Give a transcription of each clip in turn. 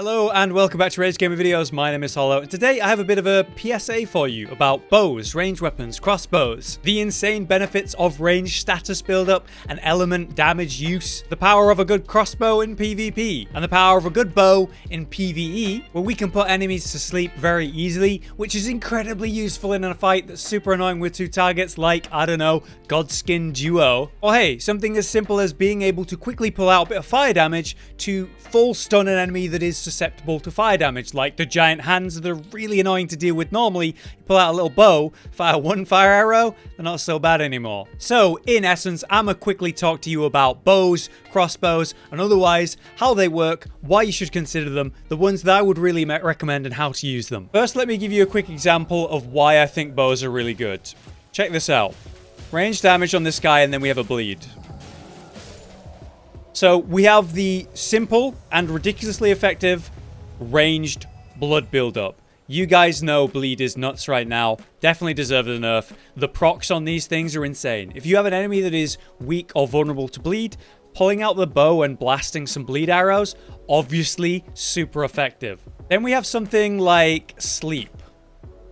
Hello and welcome back to RageGamingVideos. My name is Hollow, and today I have a bit of a PSA for you about bows, ranged weapons, crossbows, the insane benefits of range status buildup and element damage use, the power of a good crossbow in PvP, and the power of a good bow in PvE, where we can put enemies to sleep very easily, which is incredibly useful in a fight that's super annoying with two targets like, I don't know, Godskin Duo. Or hey, something as simple as being able to quickly pull out a bit of fire damage to full stun an enemy that is susceptible to fire damage, like the giant hands that are really annoying to deal with normally. You pull out a little bow, fire one fire arrow, they're not so bad anymore. So, in essence, I'm gonna quickly talk to you about bows, crossbows, and otherwise, how they work, why you should consider them, the ones that I would really recommend, and how to use them. First, let me give you a quick example of why I think bows are really good. Check this out. Range damage on this guy, and then we have a bleed. So we have the simple and ridiculously effective ranged blood buildup. You guys know bleed is nuts right now. Definitely deserve the nerf. The procs on these things are insane. If you have an enemy that is weak or vulnerable to bleed, pulling out the bow and blasting some bleed arrows, obviously super effective. Then we have something like sleep.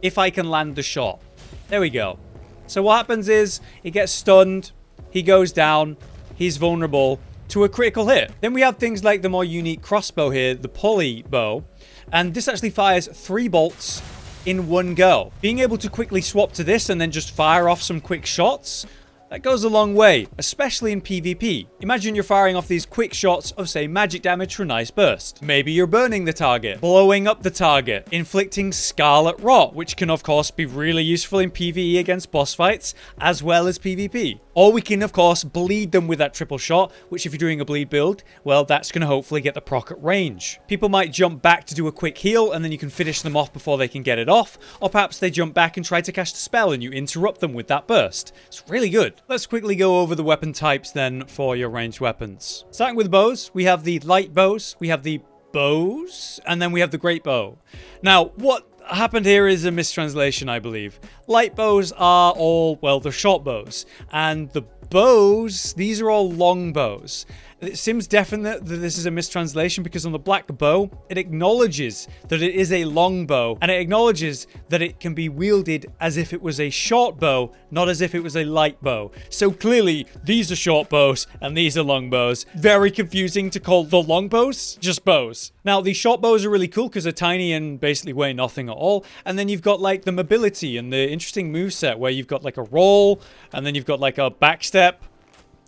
If I can land the shot. There we go. So what happens is, he gets stunned, he goes down, he's vulnerable to a critical hit. Then we have things like the more unique crossbow here, the pulley bow, and this actually fires 3 bolts in one go. Being able to quickly swap to this and then just fire off some quick shots, that goes a long way, especially in PvP. Imagine you're firing off these quick shots of, say, magic damage for a nice burst. Maybe you're burning the target, blowing up the target, inflicting Scarlet Rot, which can, of course, be really useful in PvE against boss fights, as well as PvP. Or we can, of course, bleed them with that triple shot, which if you're doing a bleed build, well, that's going to hopefully get the proc at range. People might jump back to do a quick heal, and then you can finish them off before they can get it off, or perhaps they jump back and try to cast a spell, and you interrupt them with that burst. It's really good. Let's quickly go over the weapon types then for your ranged weapons. Starting with bows, we have the light bows, we have the bows, and then we have the great bow. Now, what happened here is a mistranslation, I believe. Light bows are all, well, they're short bows, and the bows, these are all long bows. It seems definite that this is a mistranslation because on the black bow, it acknowledges that it is a long bow, and it acknowledges that it can be wielded as if it was a short bow, not as if it was a light bow. So clearly, these are short bows, and these are long bows. Very confusing to call the long bows just bows. Now, the short bows are really cool because they're tiny and basically weigh nothing at all. And then you've got like the mobility and the interesting moveset where you've got like a roll, and then you've got like a backstep,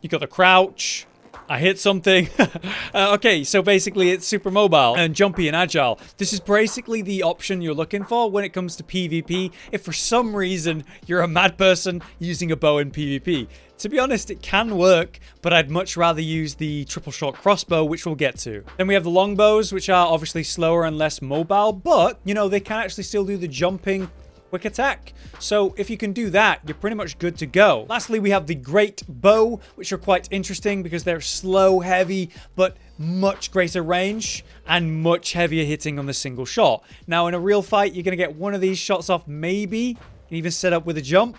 you've got the crouch. I hit something. Okay, so basically it's super mobile and jumpy and agile. This is basically the option you're looking for when it comes to PvP. If for some reason you're a mad person using a bow in PvP. To be honest, it can work, but I'd much rather use the triple shot crossbow, which we'll get to. Then we have the long bows, which are obviously slower and less mobile, but, you know, they can actually still do the jumping quick attack. So if you can do that, you're pretty much good to go. Lastly, we have the great bow, which are quite interesting because they're slow, heavy, but much greater range and much heavier hitting on the single shot. Now, in a real fight, you're going to get one of these shots off, maybe. You can even set up with a jump.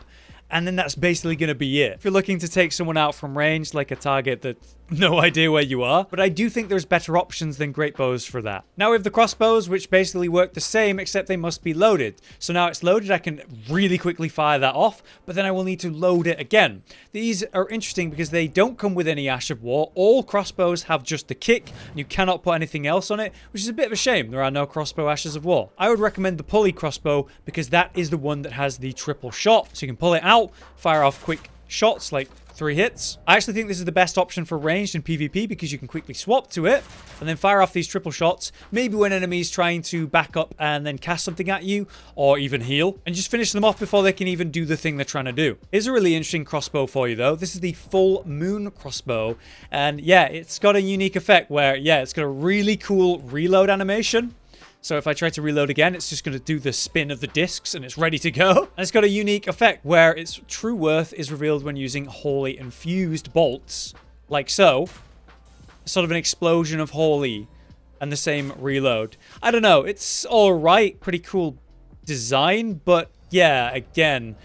And then that's basically going to be it. If you're looking to take someone out from range, like a target that's no idea where you are. But I do think there's better options than great bows for that. Now we have the crossbows, which basically work the same, except they must be loaded. So now it's loaded, I can really quickly fire that off, but then I will need to load it again. These are interesting because they don't come with any Ash of War. All crossbows have just the kick, and you cannot put anything else on it, which is a bit of a shame. There are no crossbow Ashes of War. I would recommend the pulley crossbow because that is the one that has the triple shot. So you can pull it out, fire off quick shots like 3 hits. I actually think this is the best option for ranged in PvP because you can quickly swap to it and then fire off these triple shots, maybe when enemies trying to back up and then cast something at you or even heal, and just finish them off before they can even do the thing they're trying to do. Here's a really interesting crossbow for you though. This is the full moon crossbow, and yeah, it's got a unique effect where, yeah, it's got a really cool reload animation. So if I try to reload again, it's just going to do the spin of the discs and it's ready to go. And it's got a unique effect where its true worth is revealed when using holy infused bolts, like so. Sort of an explosion of holy and the same reload. I don't know, it's all right, pretty cool design, but yeah, again,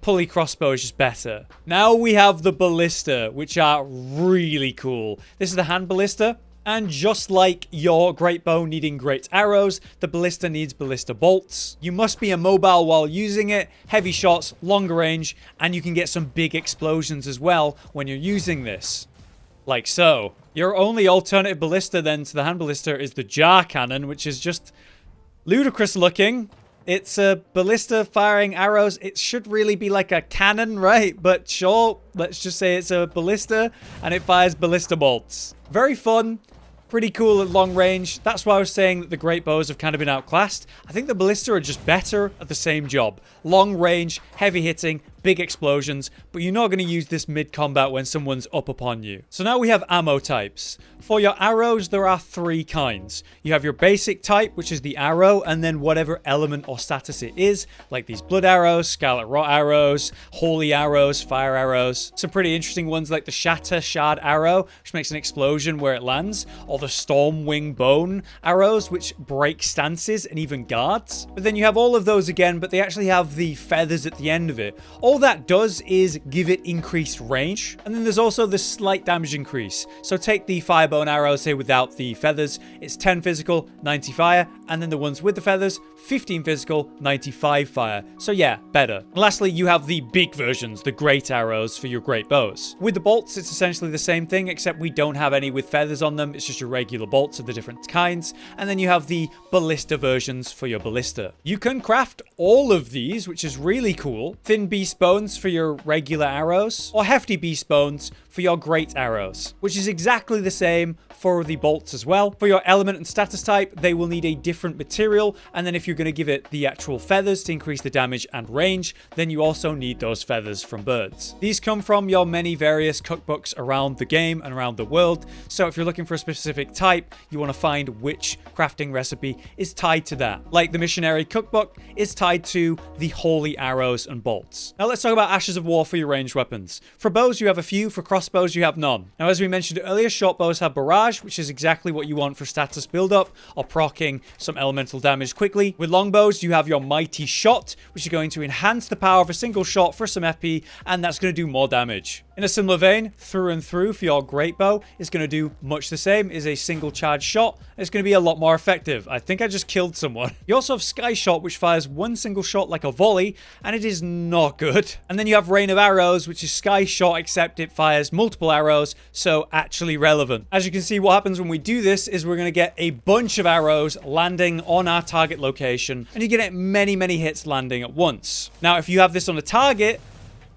pulley crossbow is just better. Now we have the ballista, which are really cool. This is the hand ballista. And just like your great bow needing great arrows, the ballista needs ballista bolts. You must be immobile while using it, heavy shots, longer range, and you can get some big explosions as well when you're using this. Like so. Your only alternative ballista then to the hand ballista is the jar cannon, which is just ludicrous looking. It's a ballista firing arrows. It should really be like a cannon, right? But sure, let's just say it's a ballista and it fires ballista bolts. Very fun. Pretty cool at long range. That's why I was saying that the great bows have kind of been outclassed. I think the ballista are just better at the same job. Long range, heavy hitting, big explosions, but you're not going to use this mid-combat when someone's up upon you. So now we have ammo types. For your arrows, there are 3 kinds. You have your basic type, which is the arrow, and then whatever element or status it is, like these blood arrows, scarlet rot arrows, holy arrows, fire arrows. Some pretty interesting ones like the shatter shard arrow, which makes an explosion where it lands, or the storm wing bone arrows, which break stances and even guards. But then you have all of those again, but they actually have the feathers at the end of it. All that does is give it increased range. And then there's also the slight damage increase. So take the fire bone arrows here without the feathers. It's 10 physical, 90 fire. And then the ones with the feathers, 15 physical, 95 fire. So yeah, better. And lastly, you have the big versions, the great arrows for your great bows. With the bolts, it's essentially the same thing, except we don't have any with feathers on them. It's just your regular bolts of the different kinds. And then you have the ballista versions for your ballista. You can craft all of these, which is really cool. Thin beast bones for your regular arrows, or hefty beast bones for your great arrows, which is exactly the same for the bolts as well. For your element and status type, they will need a different material, and then if you're going to give it the actual feathers to increase the damage and range, then you also need those feathers from birds. These come from your many various cookbooks around the game and around the world, so if you're looking for a specific type, you want to find which crafting recipe is tied to that. Like the missionary cookbook is tied to the holy arrows and bolts. Now let's talk about Ashes of War for your ranged weapons. For bows, you have a few. For crossbows, you have none. Now, as we mentioned earlier, short bows have barrage, which is exactly what you want for status build-up or proccing some elemental damage quickly. With longbows, you have your mighty shot, which is going to enhance the power of a single shot for some FP, and that's going to do more damage. In a similar vein, through and through for your great bow is going to do much the same. Is a single charge shot. It's going to be a lot more effective. I think I just killed someone. You also have sky shot, which fires one single shot like a volley, and it is not good. And then you have rain of arrows, which is sky shot, except it fires multiple arrows, so actually relevant. As you can see, what happens when we do this is we're going to get a bunch of arrows landing on our target location, and you get many hits landing at once. Now, if you have this on a target,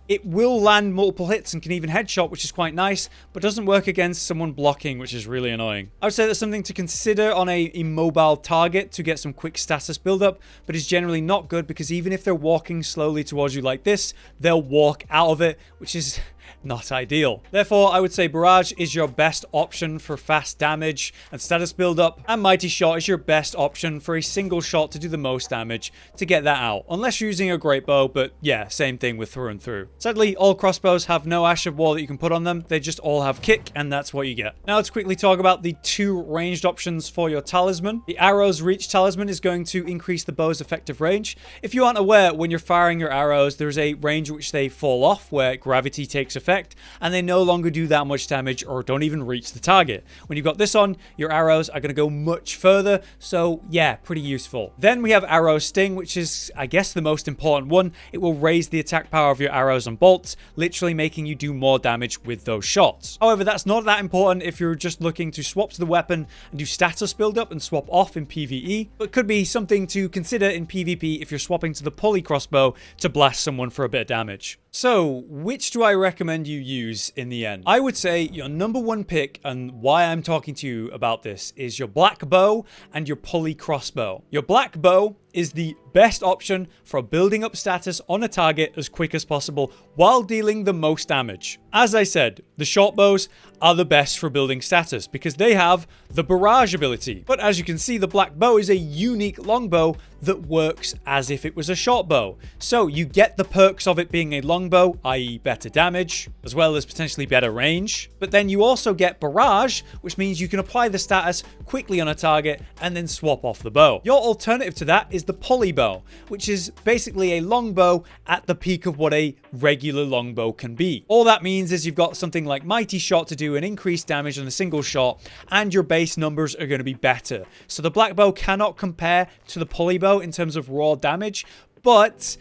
it will land multiple hits and can even headshot, which is quite nice, but doesn't work against someone blocking, which is really annoying. I would say that's something to consider on a immobile target to get some quick status buildup, but is generally not good because even if they're walking slowly towards you like this, they'll walk out of it, which is not ideal. Therefore, I would say Barrage is your best option for fast damage and status build-up, and Mighty Shot is your best option for a single shot to do the most damage to get that out. Unless you're using a great bow, but yeah, same thing with through and through. Sadly, all crossbows have no Ash of War that you can put on them. They just all have kick, and that's what you get. Now let's quickly talk about the 2 ranged options for your talisman. The arrow's reach talisman is going to increase the bow's effective range. If you aren't aware, when you're firing your arrows, there's a range at which they fall off, where gravity takes effect, and they no longer do that much damage or don't even reach the target. When you've got this on, your arrows are going to go much further, so yeah, pretty useful. Then we have Arrow Sting, which is, I guess, the most important one. It will raise the attack power of your arrows and bolts, literally making you do more damage with those shots. However, that's not that important if you're just looking to swap to the weapon and do status build-up and swap off in PvE, but could be something to consider in PvP if you're swapping to the pulley crossbow to blast someone for a bit of damage. So, which do I recommend you use in the end? I would say your number 1 pick, and why I'm talking to you about this, is your black bow and your pulley crossbow. Your black bow is the best option for building up status on a target as quick as possible while dealing the most damage. As I said, the short bows are the best for building status because they have the barrage ability. But as you can see, the black bow is a unique longbow that works as if it was a short bow. So you get the perks of it being a longbow, i.e. better damage, as well as potentially better range. But then you also get barrage, which means you can apply the status quickly on a target and then swap off the bow. Your alternative to that is is the pulley bow, which is basically a longbow at the peak of what a regular longbow can be. All that means is you've got something like Mighty Shot to do an increased damage on a single shot, and your base numbers are going to be better. So the black bow cannot compare to the pulley bow in terms of raw damage, but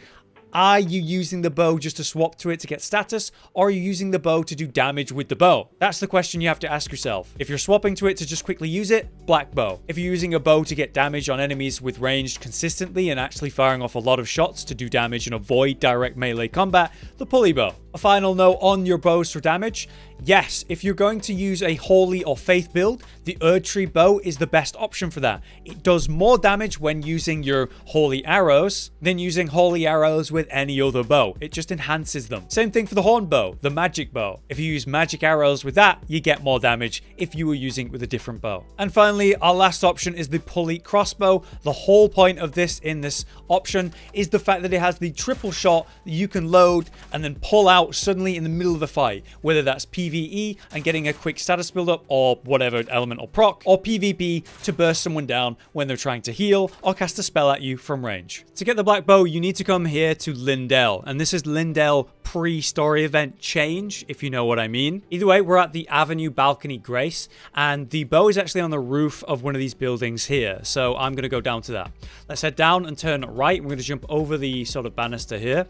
are you using the bow just to swap to it to get status, or are you using the bow to do damage with the bow? That's the question you have to ask yourself. If you're swapping to it to just quickly use it, black bow. If you're using a bow to get damage on enemies with range consistently and actually firing off a lot of shots to do damage and avoid direct melee combat, the pulley bow. A final note on your bows for damage. Yes, if you're going to use a Holy or Faith build, the Erdtree bow is the best option for that. It does more damage when using your Holy arrows than using Holy arrows with any other bow. It just enhances them. Same thing for the Horn bow, the magic bow. If you use magic arrows with that, you get more damage if you were using it with a different bow. And finally, our last option is the pulley crossbow. The whole point of this in this option is the fact that it has the triple shot that you can load and then pull out suddenly in the middle of the fight, whether that's PvE and getting a quick status build up or whatever elemental proc, or PvP to burst someone down when they're trying to heal or cast a spell at you from range. To get the black bow, you need to come here to Lindell, and this is Lindell pre-story event change, if you know what I mean. Either way, we're at the Avenue Balcony Grace, and the bow is actually on the roof of one of these buildings here, so I'm going to go down to that. Let's head down and turn right. We're going to jump over the sort of banister here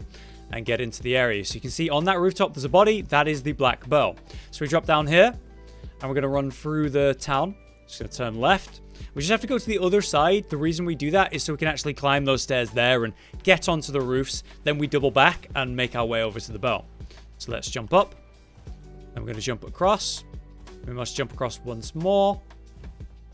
and get into the area. So you can see on that rooftop there's a body. That is the black bow. So we drop down here and we're going to run through the town. Just going to turn left. We just have to go to the other side. The reason we do that is so we can actually climb those stairs there and get onto the roofs. Then we double back and make our way over to the bow. So let's jump up. And we're going to jump across. We must jump across once more.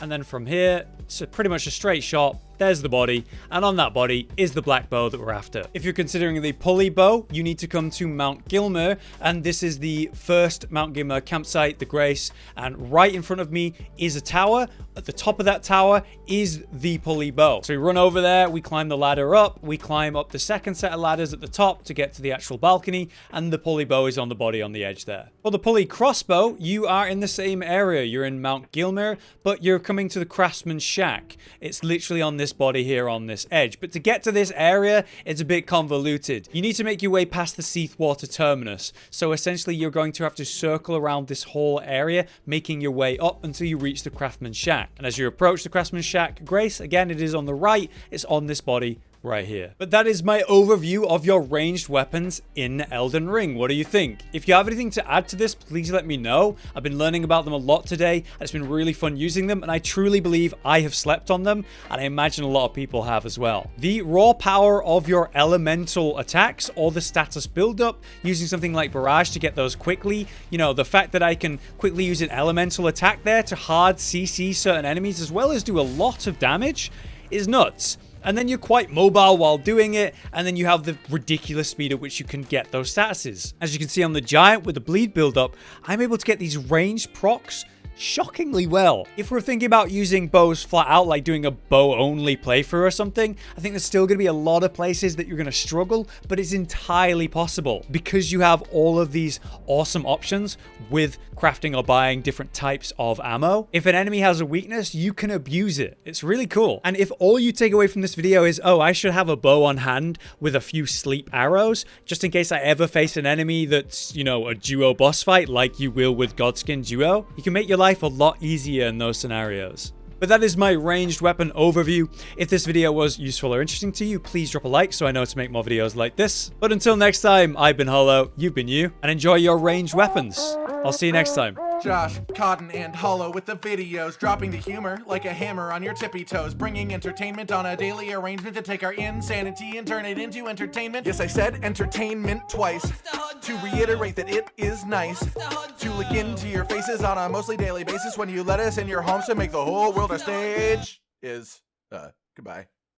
And then from here, it's pretty much a straight shot. There's the body, and on that body is the black bow that we're after. If you're considering the pulley bow, you need to come to Mount Gilmer, and this is the first Mount Gilmer campsite, the Grace, and right in front of me is a tower. At the top of that tower is the pulley bow. So we run over there, we climb the ladder up, we climb up the second set of ladders at the top to get to the actual balcony, and the pulley bow is on the body on the edge there. For the pulley crossbow, you are in the same area. You're in Mount Gilmer, but you're coming to the Craftsman's Shack. It's literally on this body here on this edge. But to get to this area, it's a bit convoluted. You need to make your way past the Seathwater Terminus. So essentially, you're going to have to circle around this whole area, making your way up until you reach the Craftsman's Shack. And as you approach the Craftsman's Shack, Grace, again, it is on the right. It's on this body right here. But that is my overview of your ranged weapons in Elden Ring. What do you think? If you have anything to add to this, please let me know. I've been learning about them a lot today. It's been really fun using them, and I truly believe I have slept on them, and I imagine a lot of people have as well. The raw power of your elemental attacks or the status build-up, using something like Barrage to get those quickly. You know, the fact that I can quickly use an elemental attack there to hard CC certain enemies as well as do a lot of damage is nuts. And then you're quite mobile while doing it, and then you have the ridiculous speed at which you can get those statuses. As you can see on the Giant with the bleed build-up, I'm able to get these ranged procs shockingly well. If we're thinking about using bows flat out, like doing a bow-only playthrough or something, I think there's still going to be a lot of places that you're going to struggle, but it's entirely possible because you have all of these awesome options with crafting or buying different types of ammo. If an enemy has a weakness, you can abuse it. It's really cool. And if all you take away from this video is, oh, I should have a bow on hand with a few sleep arrows, just in case I ever face an enemy that's, you know, a duo boss fight like you will with Godskin Duo, you can make your life a lot easier in those scenarios. But that is my ranged weapon overview. If this video was useful or interesting to you, please drop a like so I know to make more videos like this. But until next time, I've been Hollow, you've been you, and enjoy your ranged weapons. I'll see you next time. Josh, Cotton, and Hollow with the videos, dropping the humor like a hammer on your tippy toes, bringing entertainment on a daily arrangement to take our insanity and turn it into entertainment. Yes, I said entertainment twice, to reiterate that it is nice to look into your faces on a mostly daily basis when you let us in your homes to make the whole world a stage. Goodbye.